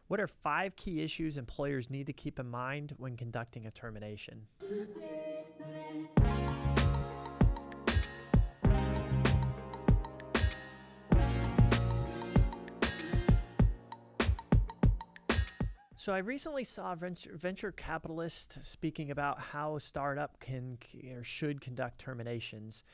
What are 5 key issues employers need to keep in mind when conducting a termination? So I recently saw a venture capitalist speaking about how a startup can or should conduct terminations.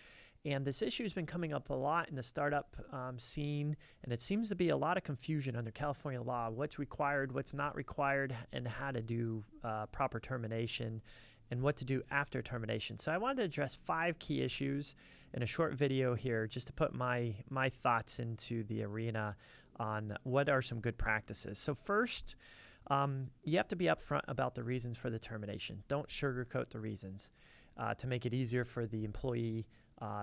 And this issue has been coming up a lot in the startup scene, and it seems to be a lot of confusion under California law, what's required, what's not required, and how to do proper termination and what to do after termination. So I wanted to address 5 key issues in a short video here just to put my thoughts into the arena on what are some good practices. So first, you have to be upfront about the reasons for the termination. Don't sugarcoat the reasons to make it easier for the employee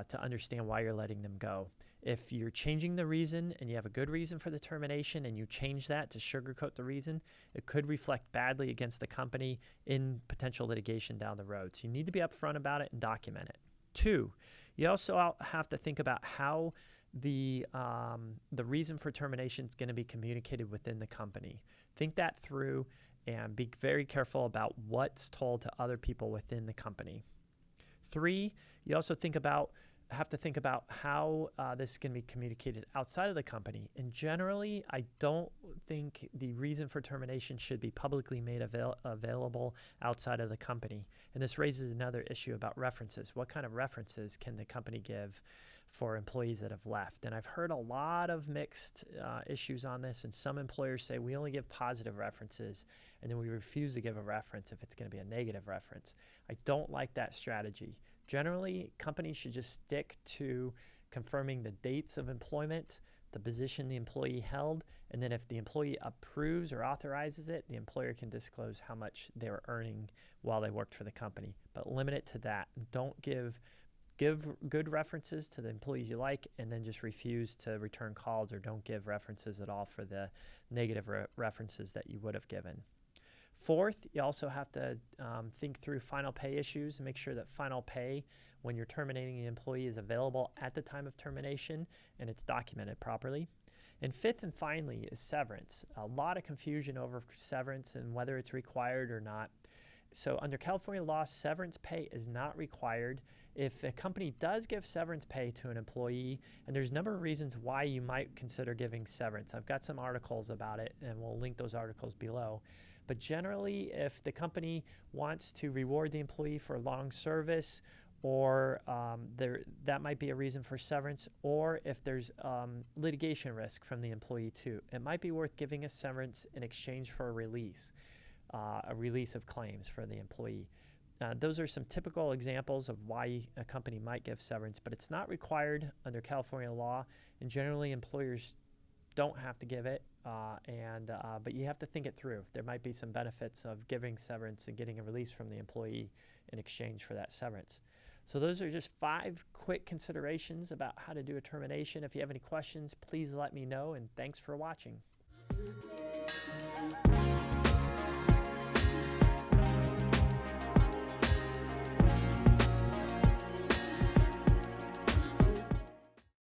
to understand why you're letting them go. If you're changing the reason and you have a good reason for the termination and you change that to sugarcoat the reason, it could reflect badly against the company in potential litigation down the road. So you need to be upfront about it and document it. 2, you also have to think about how the reason for termination is going to be communicated within the company. Think that through and be very careful about what's told to other people within the company. 3, you also have to think about how this is going to be communicated outside of the company. And generally, I don't think the reason for termination should be publicly made available outside of the company. And this raises another issue about references. What kind of references can the company give for employees that have left? And I've heard a lot of mixed issues on this, and some employers say we only give positive references, and then we refuse to give a reference if it's going to be a negative reference. I don't like that strategy. Generally, companies should just stick to confirming the dates of employment, the position the employee held, and then if the employee approves or authorizes it, the employer can disclose how much they were earning while they worked for the company. But limit it to that. Don't give good references to the employees you like, and then just refuse to return calls, or don't give references at all for the negative references that you would have given. 4th, you also have to think through final pay issues and make sure that final pay when you're terminating the employee is available at the time of termination and it's documented properly. And 5th and finally is severance. A lot of confusion over severance and whether it's required or not. So under California law, severance pay is not required. If a company does give severance pay to an employee, and there's a number of reasons why you might consider giving severance. I've got some articles about it, and we'll link those articles below. But generally, if the company wants to reward the employee for long service, or that might be a reason for severance, or if there's litigation risk from the employee too, it might be worth giving a severance in exchange for a release of claims for the employee. Those are some typical examples of why a company might give severance, but it's not required under California law, and generally employers don't have to give it, but you have to think it through. There might be some benefits of giving severance and getting a release from the employee in exchange for that severance. So those are just 5 quick considerations about how to do a termination. If you have any questions, please let me know, and thanks for watching.